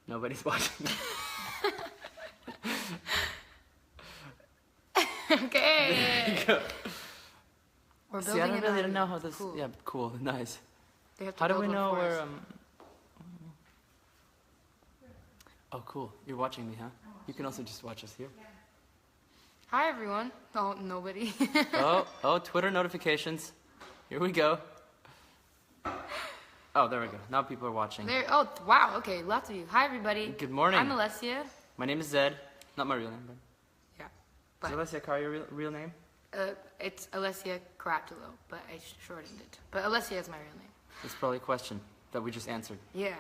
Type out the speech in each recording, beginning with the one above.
Nobody's watching. Okay. There you go. We're See, building I it don't really on. know how this. Cool. Yeah, cool, nice. They have to How do build we one know for where? us. Oh, cool. You're watching me, huh? You can also just watch us here. Hi everyone. Oh, nobody. Oh, Twitter notifications. Here we go. Oh, there we go. Now people are watching. There. Oh, wow. Okay, lots of you. Hi everybody. Good morning. I'm Alessia. My name is Zedd. Not my real name, but. Yeah. Is Alessia Cara your real name? It's Alessia Cara Zedd, but I shortened it. But Alessia is my real name. It's probably a question that we just answered. Yeah.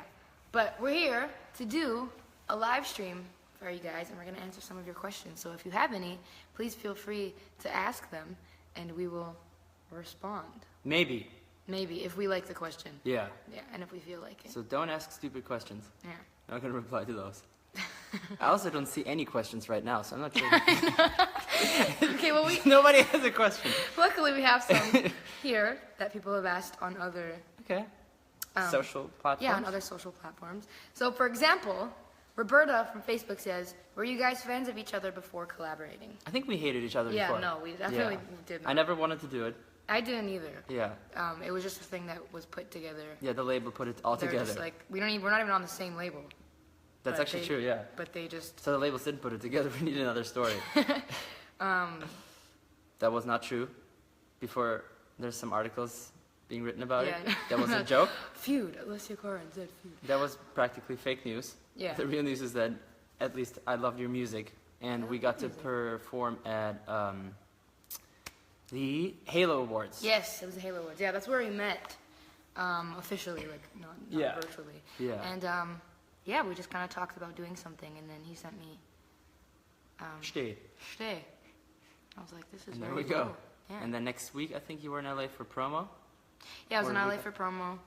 But we're here to do a live stream for you guys, and we're going to answer some of your questions. So if you have any, please feel free to ask them, and we will respond. Maybe. Maybe, if we like the question. Yeah. Yeah, and if we feel like it. So don't ask stupid questions. Yeah. I'm not going to reply to those. I also don't see any questions right now, so I'm not sure. Okay, well, Nobody has a question. luckily we have some here that people have asked on other... Okay. Social platforms? Yeah, on other social platforms. So, for example, Roberta from Facebook says, were you guys fans of each other before collaborating? I think we hated each other before. Yeah, no, we definitely didn't. I never wanted to do it. I didn't either. Yeah. It was just a thing that was put together. Yeah, the label put it all They're together. just like, we're not even on the same label. That's actually true, yeah. But they just... So the labels didn't put it together. We need another story. That was not true. Before, there's some articles being written about it. That was a joke. Feud. Alessia Cara Zedd feud. That was practically fake news. Yeah. The real news is that at least I loved your music, and we got to perform at the Halo Awards. Yes, it was the Halo Awards. Yeah, that's where we met officially, like not virtually. Yeah. And yeah, we just kind of talked about doing something, and then he sent me Stay. Stay. I was like, this is And very there we cool. go. Yeah. And then next week, I think you were in LA for promo. Yeah, I was or in LA we- for promo.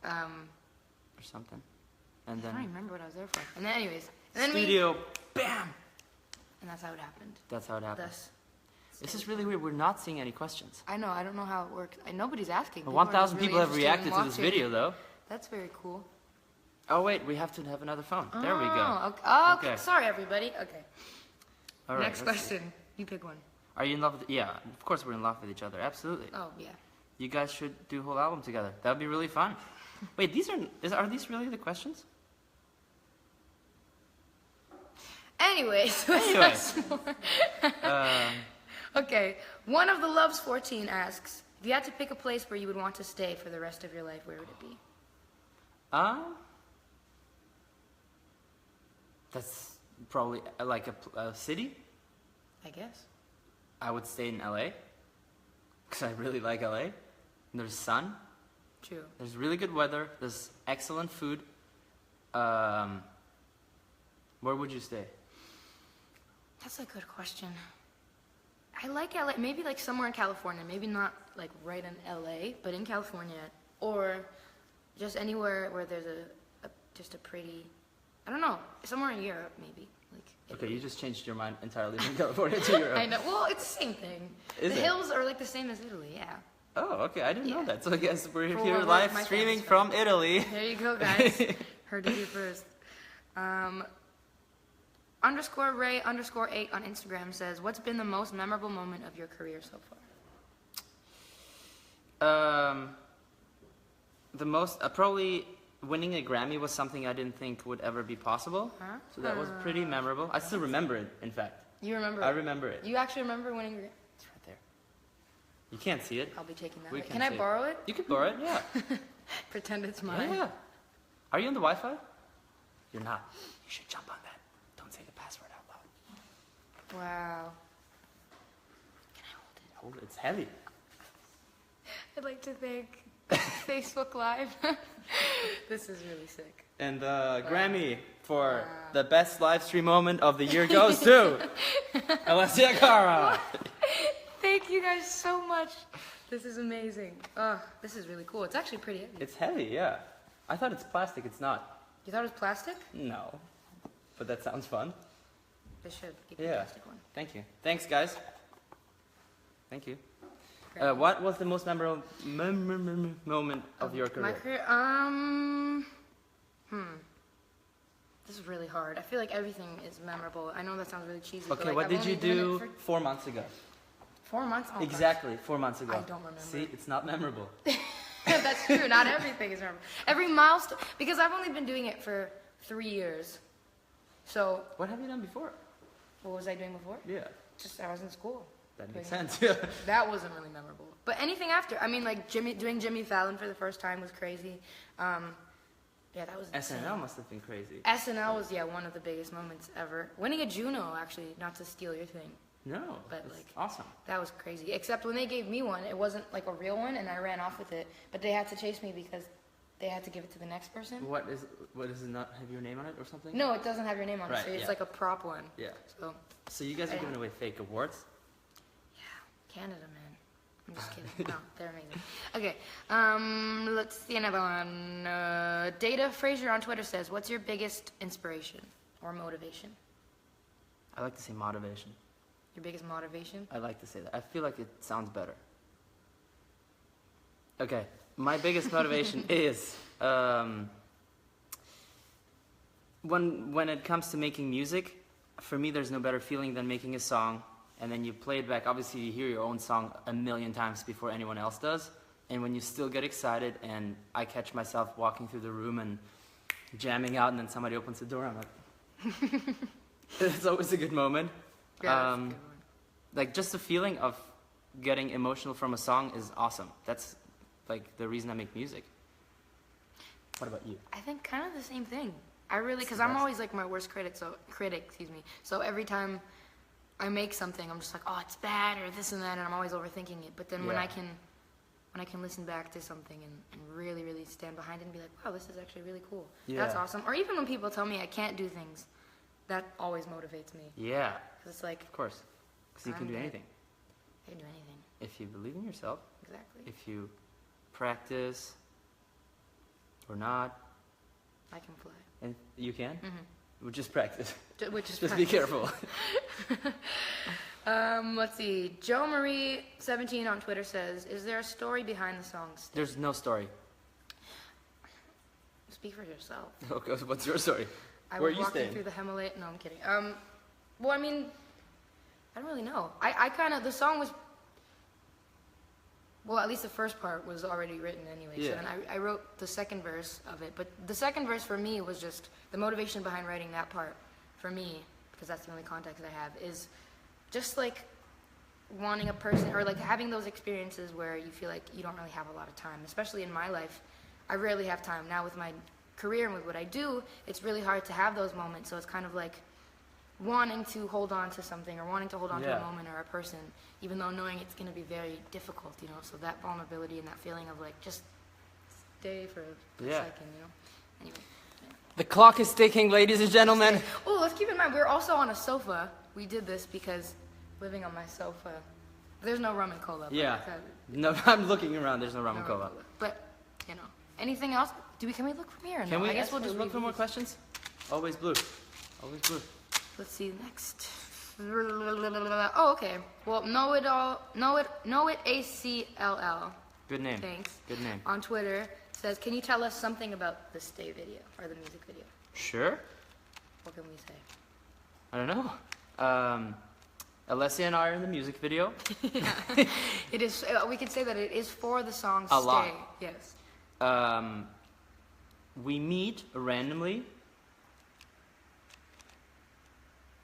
Or something. And I don't then even remember what I was there for. And then anyways, and then studio, bam! and that's how it happened. That's how it happened. Thus, This is really weird. We're not seeing any questions. I know, I don't know how it works. Nobody's asking. Well, People are just 1,000 really people have interested in reacted to this watching. video, though. That's very cool. Oh, wait, we have to have another phone. There we go. Oh, okay. Oh, Okay. Sorry, everybody. Okay. All right, Next let's see. question. You pick one. Are you in love with... Yeah, of course we're in love with each other. Absolutely. Oh, yeah. You guys should do a whole album together. That would be really fun. Wait, are these really the questions? Anyways. Anyways. Okay. One of the Loves 14 asks, if you had to pick a place where you would want to stay for the rest of your life, where would it be? That's probably like a city. I guess. I would stay in LA. Because I really like LA. And there's sun. True. There's really good weather. There's excellent food. Where would you stay? That's a good question. I like LA, maybe like somewhere in California, maybe not like right in LA, but in California, or just anywhere where there's just a pretty, I don't know, somewhere in Europe maybe. Like Okay, you just changed your mind entirely from California to Europe. I know. Well, it's the same thing. Is the it? hills are like the same as Italy. Yeah. Oh, okay, I didn't know Yeah. that. So I guess we're For here what live my streaming family's from Italy. There you go, guys. Heard it here first. _Ray_8 on Instagram says, what's been the most memorable moment of your career so far? The most, probably winning a Grammy was something I didn't think would ever be possible. Huh? So that was pretty memorable. I still remember it, in fact. You remember I it? remember it. You actually remember winning your... It's right there. You can't see it. I'll be taking that. We away. can Can I see it. borrow it? You can borrow it, yeah. Pretend it's mine. Yeah. Are you on the Wi-Fi? You're not. You should jump on that. Don't say the password out loud. Wow. Hold it. It's heavy. I'd like to thank Facebook Live. This is really sick. And the Grammy for the best live stream moment of the year goes to Alessia Cara. Thank you guys so much. This is amazing. Oh, this is really cool. It's actually pretty heavy. It's heavy, yeah. I thought it's plastic. It's not. You thought it was plastic? No. But that sounds fun. They should give you a Yeah. plastic one. Thank you. Thanks, guys. Thank you. What was the most memorable moment of your career? My career, This is is really hard. I feel like everything is memorable. I know that sounds really cheesy. Okay, but like, what I've did only you done do it 4 months ago? for 4 months? Oh, Exactly, 4 months ago. I don't remember. See, it's not memorable. That's true. Not everything is memorable. Every milestone, because I've only been doing it for 3 years. So, What have you done before? what was I doing before? Yeah, Just I was in school. that makes Doing sense. Yeah. That wasn't really memorable. But anything after, I mean, like doing Jimmy Fallon for the first time was crazy. Yeah, that was insane. SNL must have been crazy. SNL was one of the biggest moments ever. Winning a Juno, actually, not to steal your thing. No, But, that's like- awesome. That was crazy. Except when they gave me one, it wasn't like a real one, and I ran off with it. But they had to chase me because they had to give it to the next person. What is it not have your name on it or something? No, it doesn't have your name on it, Right, so it's yeah. like a prop one. Yeah. So, So you guys are I- giving away fake awards? Canada, man. I'm just kidding. No, they're amazing. Okay, let's see another one. Data Frazier on Twitter says, "What's your biggest inspiration or motivation? I like to say motivation. Your biggest motivation?" I like to say that. I feel like it sounds better. Okay, my biggest motivation is when it comes to making music. For me, there's no better feeling than making a song, and then you play it back. Obviously, you hear your own song a million times before anyone else does, and when you still get excited, and I catch myself walking through the room and jamming out, and then somebody opens the door, I'm like, it's always a good moment. Yeah, that's a good one. Like, just the feeling of getting emotional from a song is awesome. That's like the reason I make music. What about you? I think kind of the same thing. I really, It's because the I'm best. always like my worst critic. So every time I make something, I'm just like, oh, it's bad or this and that, and I'm always overthinking it. But then when Yeah. I can listen back to something and really, really stand behind it and be like, wow, this is actually really cool. That's Yeah. awesome. Or even when people tell me I can't do things, that always motivates me. Yeah, Because it's like, of course. Because you can I'm do good. anything. I can do anything. If you believe in yourself, Exactly. if you practice or not, I can fly. and you can, Mm-hmm. just practice. Which is Just be practice. careful. Let's see. Joe Marie 17 on Twitter says, "Is there a story behind the songs?" There's no story. Speak for yourself. Okay, what's your story? I Where was are you walking staying? through the Himalaya. No, I'm kidding. Well, I mean, I don't really know. I kind of, the song was, well, at least the first part was already written anyway. So Yeah. then I wrote the second verse of it. But the second verse for me was just, the motivation behind writing that part, for me, because that's the only context I have, is just like wanting a person, or like having those experiences where you feel like you don't really have a lot of time. Especially in my life, I rarely have time. Now with my career and with what I do, it's really hard to have those moments. So it's kind of like wanting to hold on to something, or wanting to hold on to Yeah. a moment or a person, even though knowing it's going to be very difficult, you know. So that vulnerability and that feeling of like, just stay for a Yeah. second, you know. Anyway. The clock is ticking, ladies and gentlemen. Oh, let's keep in mind, we're also on a sofa. We did this because living on my sofa, there's no rum and cola. but Yeah. it's, No, I'm looking around. There's no rum no and rum cola. But, you know, anything else? Can we look from here? Or Can no? we I guess we'll just look read for more these. questions? Always blue. Always blue. Let's see next. Oh, okay. Well, know it ACLL. Good name. Thanks. Good name. On Twitter says, "Can you tell us something about the Stay video or the music video?" Sure. What can we say? I don't know. Alessia and I are in the music video. It is. We could say that it is for the song A "Stay." lot. Yes. We meet randomly.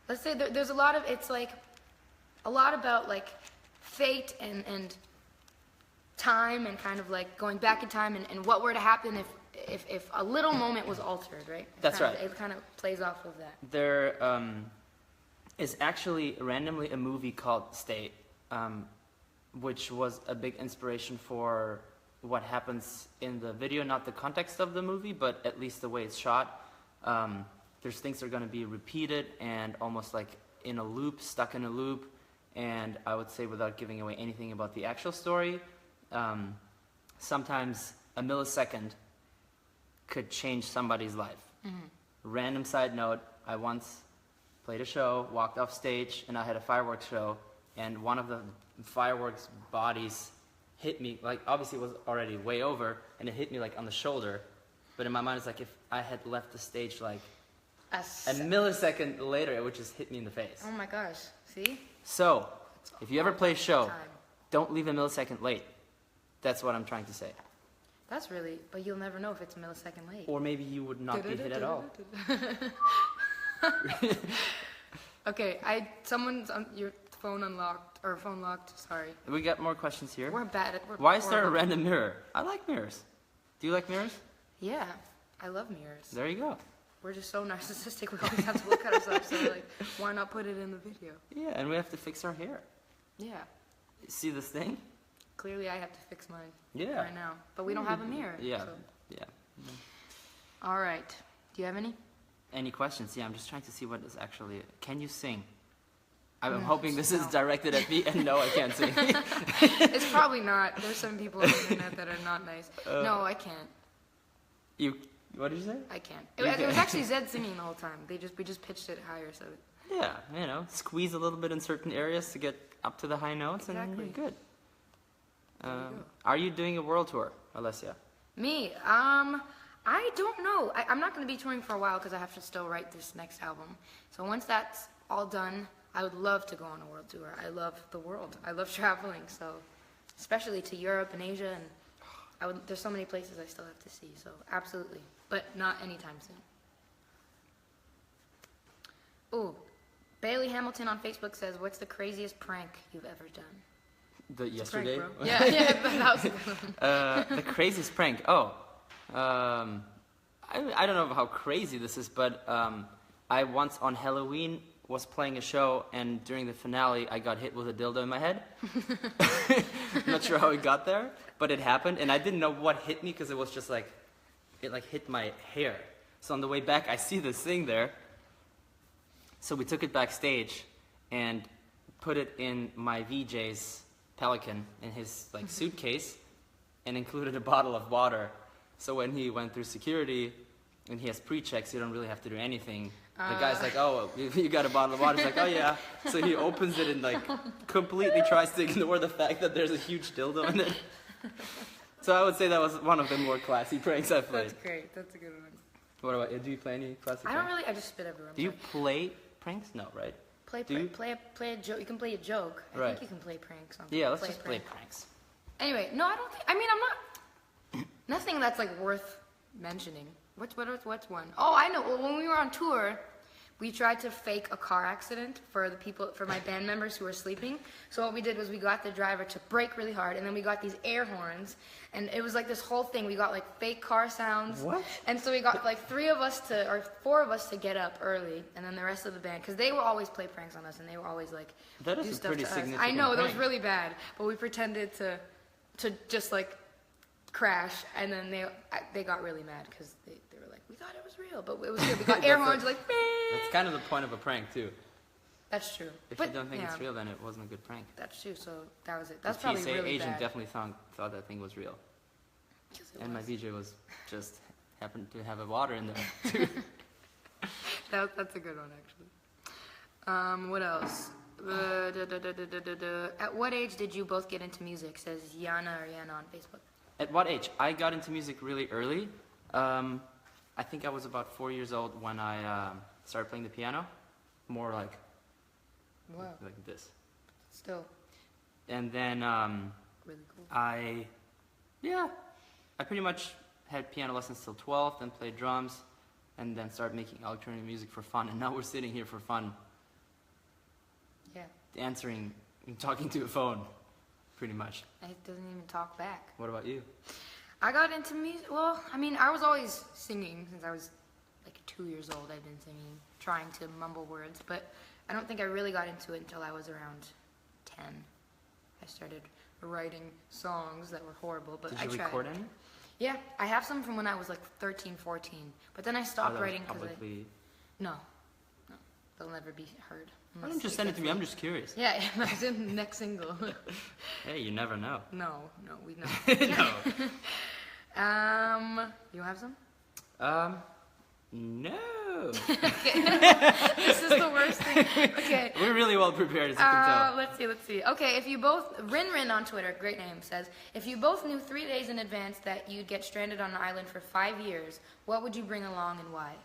Let's say there's a lot of. It's like a lot about like fate and time, and kind of like going back in time, and what were to happen if a little moment was altered, right? That's right. It kind of plays off of that. There is actually randomly a movie called Stay, which was a big inspiration for what happens in the video. Not the context of the movie, but at least the way it's shot. There's things that are going to be repeated and almost like in a loop, stuck in a loop. And I would say, without giving away anything about the actual story, sometimes a millisecond could change somebody's life. Random side note, I once played a show, walked off stage, and I had a fireworks show, and one of the fireworks bodies hit me, like obviously it was already way over, and it hit me like on the shoulder. But in my mind, it's like if I had left the stage like A millisecond later, it would just hit me in the face. Oh my gosh. See? So, if you ever play a show, Time. don't leave a millisecond late. That's what I'm trying to say. That's really, but you'll never know if it's a millisecond late. Or maybe you would not be hit at all. Okay, someone's your phone unlocked, or phone locked, sorry. We got more questions here. We're bad at, Why is there a random mirror? I like mirrors. Do you like mirrors? Yeah, I love mirrors. There you go. We're just so narcissistic, we always have to look at ourselves, so like, why not put it in the video? Yeah, and we have to fix our hair. Yeah. See this thing? Clearly I have to fix mine Yeah. right now, but we don't have a mirror. Yeah, So. yeah. All right, do you have any? Any questions? Yeah, I'm just trying to see what is actually... Can you sing? I'm hoping this is directed at me, and no, I can't sing. It's probably not. There's some people on the internet that are not nice. No, I can't. What did you say? I can't. It was actually Zedd singing the whole time. We just pitched it higher, so. Yeah, squeeze a little bit in certain areas to get up to the high notes, and Exactly. you're good. There you go. Are you doing a world tour, Alessia? Me, I don't know. I'm not going to be touring for a while because I have to still write this next album. So once that's all done, I would love to go on a world tour. I love the world. I love traveling, so especially to Europe and Asia, and there's so many places I still have to see. So absolutely, but not anytime soon. Ooh, Bailey Hamilton on Facebook says, "What's the craziest prank you've ever done?" Yesterday? Prank, bro. Yeah, that was a good one. The craziest prank. I don't know how crazy this is, but I once on Halloween was playing a show, and during the finale, I got hit with a dildo in my head. Not sure how it got there, but it happened, and I didn't know what hit me because it was just like, it like hit my hair. So on the way back, I see this thing there. So we took it backstage and put it in my VJ's Pelican in his like suitcase, and included a bottle of water. So when he went through security and he has pre-checks, you don't really have to do anything. The guy's like, "Oh, you got a bottle of water." He's like, "Oh yeah." So he opens it and like completely tries to ignore the fact that there's a huge dildo in it. So I would say that was one of the more classy pranks I've played. That's great. That's a good one. What about you? Do you play any classic I pranks? don't really. I just spit everywhere. Do you play pranks? No, right? play Do you? play a joke? You can play a joke. I Right. think you can play pranks. On Yeah, let's play a just play prank. pranks. Anyway, no, I don't think. I mean, I'm not. Nothing that's like worth mentioning. What's one? Oh, I know. Well, when we were on tour, we tried to fake a car accident for my band members who were sleeping. So what we did was we got the driver to brake really hard, and then we got these air horns, and it was like this whole thing. We got like fake car sounds. What? And so we got like 4 of us to get up early, and then the rest of the band, because they would always play pranks on us, and they were always like That is do a stuff pretty to us. significant I know that was prank. really bad, but we pretended to just like crash, and then they got really mad because they were like, we thought it was real, but it was good. We got air horns like. That's kind of the point of a prank too. That's true. If but, you don't think yeah, it's real, then it wasn't a good prank. That's true. So that was it. That's The probably TSA really agent bad. definitely thought that thing was real. Yes, it And my was. VJ was just happened to have a water in there too. That's a good one actually. What else? At what age did you both get into music? Says Yana on Facebook. At what age? I got into music really early. I think I was about 4 years old when I started playing the piano. More like Wow. like this. Still And then really cool. I pretty much had piano lessons till 12, then played drums, and then started making electronic music for fun. And now we're sitting here for fun, Yeah. answering and talking to a phone, pretty much. It doesn't even talk back. What about you? I got into music. Well, I mean, I was always singing since I was like 2 years old. I've been singing, trying to mumble words, but I don't think I really got into it until I was around 10. I started writing songs that were horrible, but Did I you tried. record any? Yeah, I have some from when I was like 13, 14, but then I stopped writing because publicly. no, they'll never be heard. Why don't you just send it to me? I'm just curious. Yeah, that's in the next single. Hey, you never know. No, we know. No. You have some? No. This is the worst thing. Okay. We're really well prepared, as you can tell. Let's see. Okay, if you both, Rin on Twitter, great name, says, if you both knew 3 days in advance that you'd get stranded on an island for 5 years, what would you bring along and why?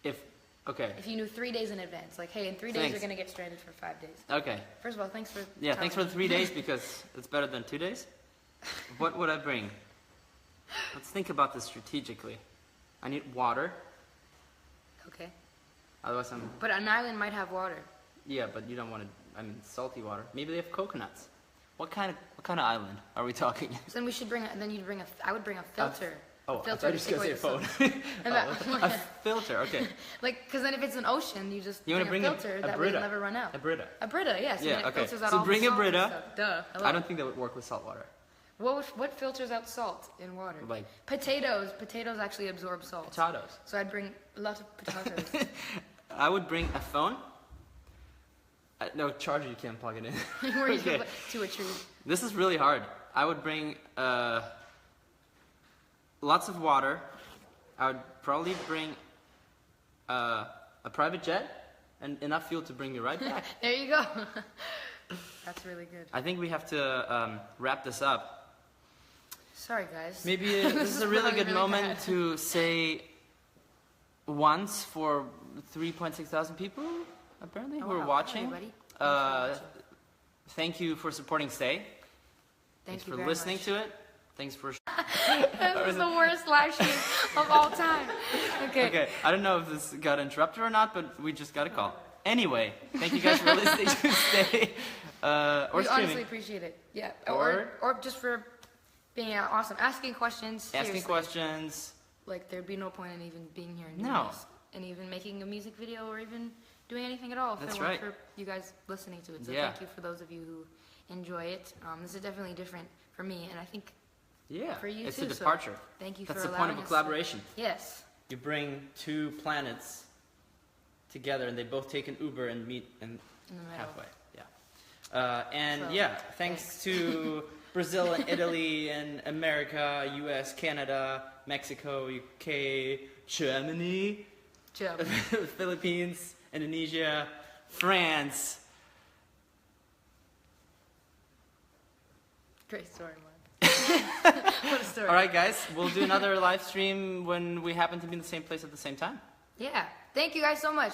If Okay. If you knew 3 days in advance, like, hey, in 3 days Thanks. you're gonna get stranded for 5 days. Okay. First of all, thanks for. Yeah, telling thanks for the me. 3 days because it's better than 2 days. What would I bring? Let's think about this strategically. I need water. Okay. Otherwise I'm... But an island might have water. Yeah, but you don't want to... I mean, salty water. Maybe they have coconuts. What kind of island are we talking? So then we should bring. Then you'd bring a. I would bring a filter. Oh, a I thought you were just going to say a phone. And A filter, okay. Like, because then if it's an ocean, you just You want to bring a filter that Brita. will never run out. A Brita. A Brita, yes. Yeah, and it okay. filters out So all the bring a salt and Brita. stuff. Duh. Hello. I don't think that would work with salt water. What filters out salt in water? Like potatoes. Potatoes actually absorb salt. potatoes. So I'd bring lots of potatoes. I would bring a phone. No charger, you can't plug it in. Where you Okay. can put to a tree. This is really hard. I would bring lots of water. I would probably bring a private jet and enough fuel to bring me right back. There you go. That's really good. I think we have to wrap this up. Sorry, guys. Maybe this is a really good moment bad. to say once for 3.6 thousand people, apparently, who are wow. watching. Hi, everybody. Thanks for watching. Thank you for supporting Stay. Thanks for listening to it. Thanks for... That was the worst live stream of all time. Okay. Okay, I don't know if this got interrupted or not, but we just got a call. Anyway, thank you guys for listening to Stay. Or We streaming. honestly appreciate it. Yeah. Or just for being awesome. Asking questions. Asking seriously. questions. Like, there'd be no point in even being here and doing No. this. And even making a music video or even doing anything at all if That's it weren't right. for you guys listening to it. So Yeah. thank you for those of you who enjoy it. This is definitely different for me, and I think Yeah, for you it's too. a departure. So thank you That's for the point allowing of a us. collaboration. Yes. You bring two planets together and they both take an Uber and meet In the middle. halfway. Yeah. And So, yeah, thanks to Brazil and Italy and America, US, Canada, Mexico, UK, Germany, Joe. Philippines, Indonesia, France. Great story, Mark. What a story. All right, guys, we'll do another live stream when we happen to be in the same place at the same time. Yeah. Thank you guys so much.